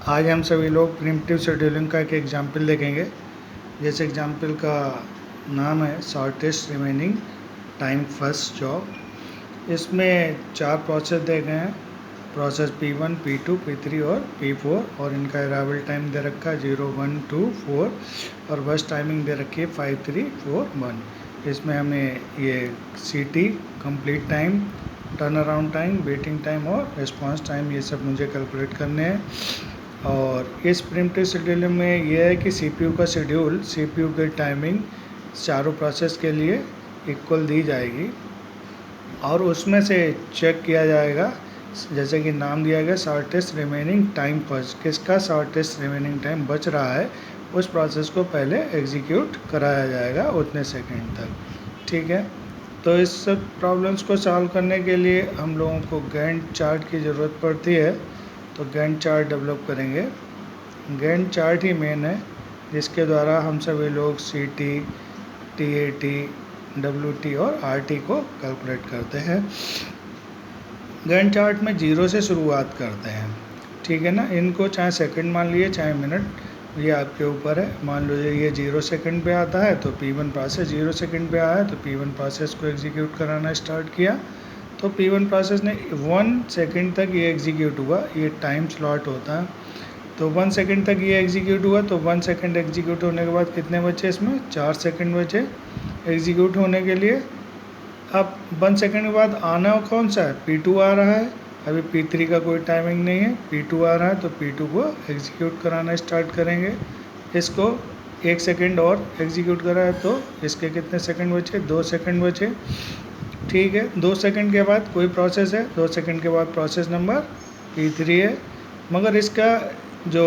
आज हम सभी लोग प्रिमिटिव शेड्यूलिंग का एक एग्जाम्पल देखेंगे। जिस एग्जाम्पल का नाम है shortest remaining time first job. इसमें 4 प्रोसेस दे गए हैं, प्रोसेस P1, P2, P3 और P4, और इनका अराइवल टाइम दे रखा है 0, 1, 2, 4 और बस टाइमिंग दे रखी है 5, 3, 4, 1। इसमें हमें ये CT complete time, turn around time, waiting time और रिस्पांस टाइम ये सब मुझे कैलकुलेट करने हैं। और इस प्रिमिटिव शेड्यूलिंग में यह है कि CPU का शेड्यूल, CPU की टाइमिंग चारों प्रोसेस के लिए इक्वल दी जाएगी और उसमें से चेक किया जाएगा, जैसे कि नाम दिया गया शॉर्टेस्ट रिमेनिंग टाइम फर्स्ट। किसका शॉर्टेस्ट रिमेनिंग टाइम बच रहा है उस प्रोसेस को पहले एग्जीक्यूट कराया जाएगा उतने सेकंड तक। ठीक है, तो इस सब प्रॉब्लम्स को सॉल्व करने के लिए हम लोगों को गैंट चार्ट की ज़रूरत पड़ती है। तो गैंट चार्ट डेवलप करेंगे। गैंट चार्ट ही मेन है जिसके द्वारा हम सभी लोग CT, TAT, WT और RT को कैलकुलेट करते हैं। गैंट चार्ट में 0 से शुरुआत करते हैं, ठीक है ना। इनको चाहे सेकंड मान लिए चाहे मिनट, ये आपके ऊपर है। मान लो ये 0 सेकंड पे आता है तो P1 प्रोसेस 0 सेकंड पे आया है तो P1 प्रोसेस को एग्जीक्यूट कराना स्टार्ट किया। तो P1 प्रोसेस ने 1 सेकंड तक ये एग्जीक्यूट हुआ, ये टाइम स्लॉट होता है। तो 1 सेकंड तक ये एग्जीक्यूट हुआ, तो 1 सेकंड एग्जीक्यूट होने के बाद कितने बचे इसमें? 4 सेकंड बचे एग्जीक्यूट होने के लिए। अब 1 सेकंड के बाद आना कौन सा है? P2 आ रहा है। अभी P3 का कोई टाइमिंग नहीं है, P2 आ रहा है तो P2 को एग्जीक्यूट कराना स्टार्ट करेंगे। इसको 1 सेकंड और एग्जीक्यूट करा है तो इसके कितने सेकंड बचे? 2 सेकंड बचे। ठीक है, 2 सेकंड के बाद कोई प्रोसेस है, 2 सेकंड के बाद प्रोसेस नंबर P3 है, मगर इसका जो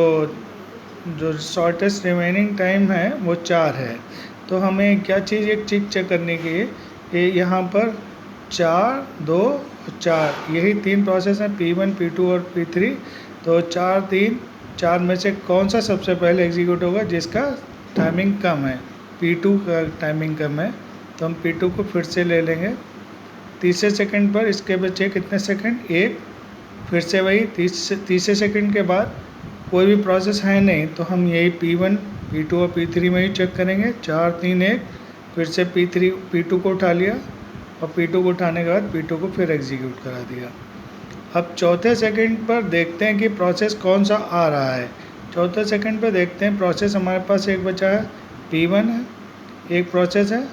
शॉर्टेस्ट रिमेनिंग टाइम है वो 4 है। तो हमें क्या चीज़, एक चीज़ चेक करने की है कि यहाँ पर 4, 2 और 4 यही 3 प्रोसेस हैं, P1, P2 और P3। तो 4, 3, 4 में से कौन सा सबसे पहले एग्जीक्यूट होगा जिसका टाइमिंग कम है? P2 का टाइमिंग कम है तो हम P2 को फिर से ले लेंगे। तीसरे सेकंड पर इसके बचे कितने सेकंड? 1। फिर से वही तीसरे सेकंड के बाद कोई भी प्रोसेस है नहीं तो हम यही P1, P2 और P3 में ही चेक करेंगे। 4, 3, 1, फिर से P2 को उठा लिया और P2 को उठाने के बाद P2 को फिर एग्जीक्यूट करा दिया। अब चौथे सेकंड पर देखते हैं कि प्रोसेस कौन सा आ रहा है। चौथे सेकंड पर देखते हैं प्रोसेस हमारे पास एक बचा है, P1 है, एक प्रोसेस है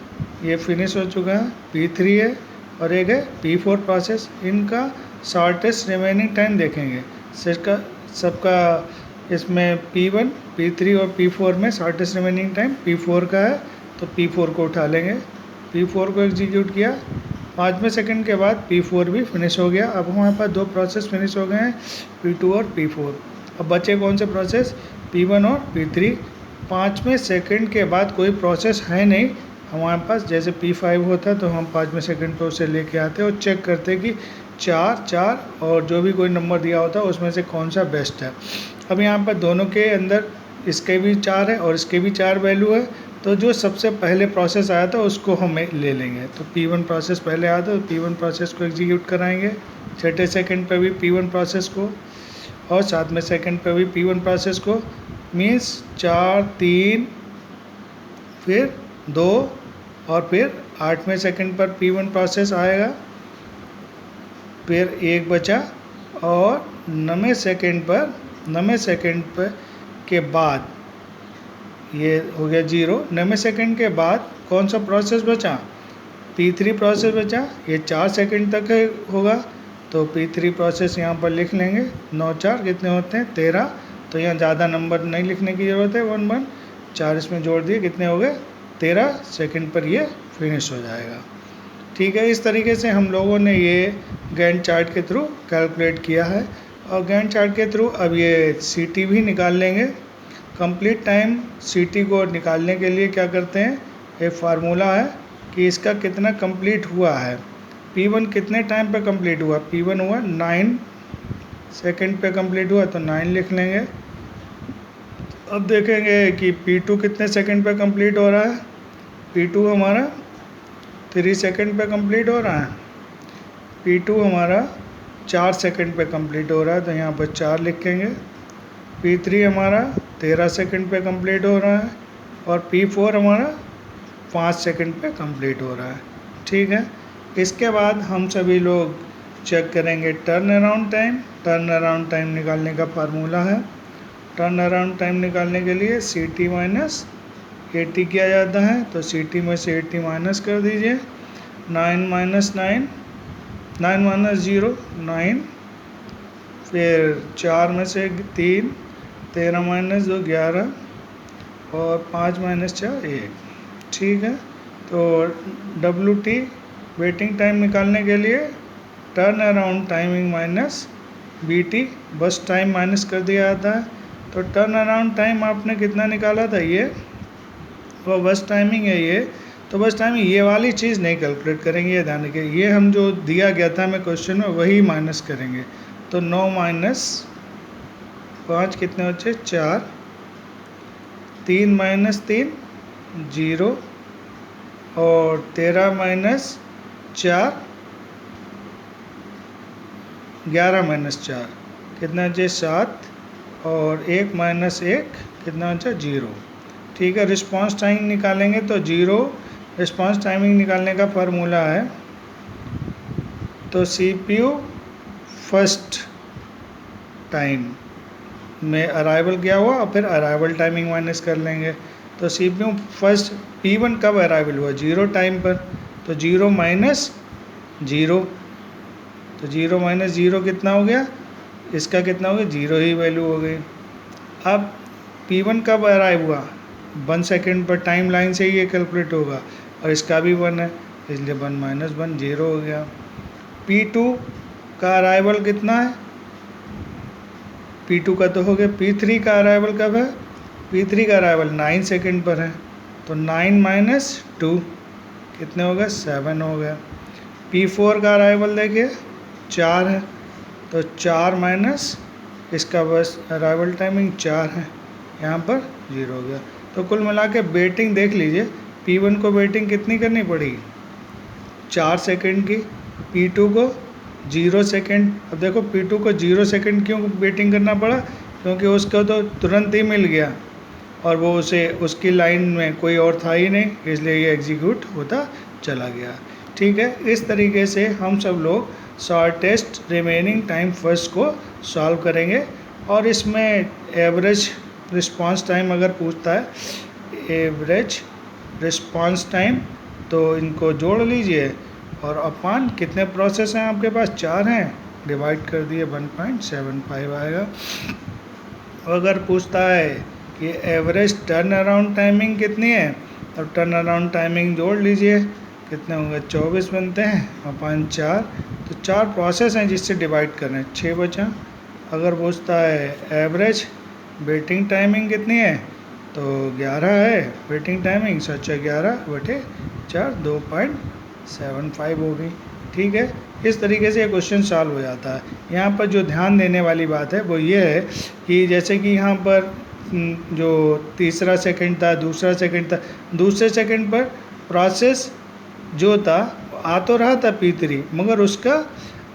ये फिनिश हो चुका है, P3 है और एक है P4 प्रोसेस। इनका शॉर्टेस्ट रिमेनिंग टाइम देखेंगे। सबका इसमें P1, P3 और P4 में शॉर्टेस्ट रिमेनिंग टाइम P4 का है तो P4 को उठा लेंगे। P4 को एग्जीक्यूट किया, 5वें सेकंड के बाद P4 भी फिनिश हो गया। अब हमारे पास 2 प्रोसेस फिनिश हो गए हैं, P2 और P4। अब बचे कौन से प्रोसेस? P1 और P3। 5वें सेकंड के बाद कोई प्रोसेस है नहीं हमारे पास। जैसे P5 होता तो हम 5वें सेकंड पर उसे लेके आते और चेक करते कि 4, 4 और जो भी कोई नंबर दिया होता है उसमें से कौन सा बेस्ट है। अब यहाँ पर दोनों के अंदर इसके भी 4 है और इसके भी 4 वैल्यू है, तो जो सबसे पहले प्रोसेस आया था उसको हम ले लेंगे। तो P1 प्रोसेस पहले आया था तो P1 प्रोसेस को एग्जीक्यूट कराएंगे। छठे सेकंड पर भी P1 प्रोसेस को और 7वें सेकंड पर भी P1 प्रोसेस को। मीन्स 4, 3, फिर 2 और फिर 8वें सेकंड पर P1 प्रोसेस आएगा, फिर 1 बचा और 9वें सेकंड पर के बाद ये हो गया 0। 9वें सेकंड के बाद कौन सा प्रोसेस बचा? P3 प्रोसेस बचा, ये 4 सेकंड तक होगा तो P3 प्रोसेस यहाँ पर लिख लेंगे। 9, 4 कितने होते हैं? 13। तो यहाँ ज़्यादा नंबर नहीं लिखने की ज़रूरत है, 1, 1, 4 इसमें जोड़ दिए, कितने हो गए? 13 सेकंड पर ये फिनिश हो जाएगा। ठीक है, इस तरीके से हम लोगों ने ये गैंट चार्ट के थ्रू कैलकुलेट किया है। और गैंट चार्ट के थ्रू अब ये CT भी निकाल लेंगे। कंप्लीट टाइम CT को निकालने के लिए क्या करते हैं, एक फार्मूला है कि इसका कितना कंप्लीट हुआ है। P1 कितने टाइम पे कंप्लीट हुआ? P1 हुआ 9 सेकंड पे कंप्लीट हुआ तो 9 लिख लेंगे। अब देखेंगे कि P2 कितने सेकंड पे कंप्लीट हो रहा है। P2 हमारा 3 सेकंड पे कंप्लीट हो रहा है। P2 हमारा 4 सेकंड पे कंप्लीट हो रहा है तो यहाँ पर 4 लिखेंगे। P3 हमारा 13 सेकंड पे कंप्लीट हो रहा है और P4 हमारा 5 सेकंड पे कंप्लीट हो रहा है। ठीक है, इसके बाद हम सभी लोग चेक करेंगे turn around time. Turn around time निकालने का फार्मूला है, टर्न अराउंड टाइम निकालने के लिए CT माइनस 80 किया जाता है, तो CT में से 80 माइनस कर दीजिए। 9 माइनस 9, 9 माइनस 0 9, फिर 4 में से 3, 13 माइनस 2 11 और 5 माइनस 4 1। ठीक है, तो WT वेटिंग टाइम निकालने के लिए turn around timing minus BT बस टाइम माइनस कर दिया जाता है। तो टर्न अराउंड टाइम आपने कितना निकाला था, ये वो बस टाइमिंग है ये, तो बस टाइमिंग ये वाली चीज़ नहीं कैलकुलेट करेंगे, ये ध्यान रखिए। ये हम जो दिया गया था हमें क्वेश्चन में वही माइनस करेंगे। तो 9 माइनस 5 कितने बचे 4, 3 माइनस 3 0 और 13 माइनस 4 11 माइनस 4 कितना बचे 7 और 1 माइनस 1 कितना बचा 0। ठीक है, रिस्पांस टाइम निकालेंगे तो 0 रिस्पांस टाइमिंग निकालने का फार्मूला है, तो CPU फर्स्ट टाइम में अराइवल किया हुआ और फिर अराइवल टाइमिंग माइनस कर लेंगे। तो CPU फर्स्ट P1 कब अराइवल हुआ 0 टाइम पर, तो 0 माइनस 0, तो 0 माइनस 0 कितना हो गया, इसका कितना हो गया 0 ही वैल्यू हो गई। अब P1 कब अराइव हुआ 1 सेकेंड पर, टाइम लाइन से ही ये कैलकुलेट होगा और इसका भी 1 है, इसलिए 1 माइनस 1 0 हो गया। P2 का अराइवल कितना है, P2 का तो हो गया। P3 का अराइवल कब है, P3 का अराइवल 9 सेकेंड पर है, तो 9 माइनस 2 कितने हो गए 7 हो गया। P4 का अराइवल देखिए 4 है, तो 4 माइनस इसका बस अराइवल टाइमिंग 4 है, यहाँ पर 0 हो गया। तो कुल मिला के वेटिंग देख लीजिए, P1 को वेटिंग कितनी करनी पड़ी 4 सेकंड की, P2 को 0 सेकंड। अब देखो P2 को 0 सेकंड क्यों वेटिंग करना पड़ा, क्योंकि उसको तो तुरंत ही मिल गया और वो उसे उसकी लाइन में कोई और था ही नहीं, इसलिए ये एग्जीक्यूट होता चला गया। ठीक है, इस तरीके से हम सब लोग शॉर्टेस्ट रिमेनिंग टाइम फर्स्ट को सॉल्व करेंगे। और इसमें एवरेज रिस्पांस टाइम अगर पूछता है, एवरेज रिस्पांस टाइम, तो इनको जोड़ लीजिए और अपान कितने प्रोसेस हैं आपके पास 4 हैं, डिवाइड कर दिए 1.75 आएगा। अगर पूछता है कि एवरेज टर्न अराउंड टाइमिंग कितनी है, तो टर्न अराउंड टाइमिंग जोड़ लीजिए, कितने होंगे 24 बनते हैं अपान 4, तो 4 प्रोसेस हैं जिससे डिवाइड करना है, 6 बचा। अगर पूछता है एवरेज वेटिंग टाइमिंग कितनी है, तो 11 है वेटिंग टाइमिंग, सच्चा 11/4 2.75 होगी। ठीक है, इस तरीके से ये क्वेश्चन सॉल्व हो जाता है। यहाँ पर जो ध्यान देने वाली बात है वो ये है कि जैसे कि यहाँ पर जो तीसरा सेकंड था, दूसरा सेकंड था, दूसरे सेकंड पर प्रोसेस जो था आ तो रहा था P3, मगर उसका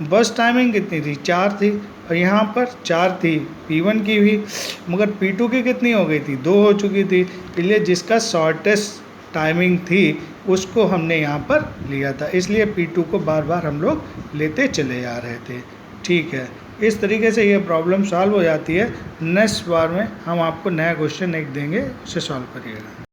बस टाइमिंग कितनी थी 4 थी, और यहाँ पर 4 थी P1 की भी, मगर P2 की कितनी हो गई थी 2 हो चुकी थी, इसलिए जिसका शॉर्टेस्ट टाइमिंग थी उसको हमने यहाँ पर लिया था, इसलिए P2 को बार बार हम लोग लेते चले जा रहे थे। ठीक है, इस तरीके से ये प्रॉब्लम सॉल्व हो जाती है। नेक्स्ट बार में हम आपको नया क्वेश्चन एक देंगे, उसे सॉल्व करिएगा।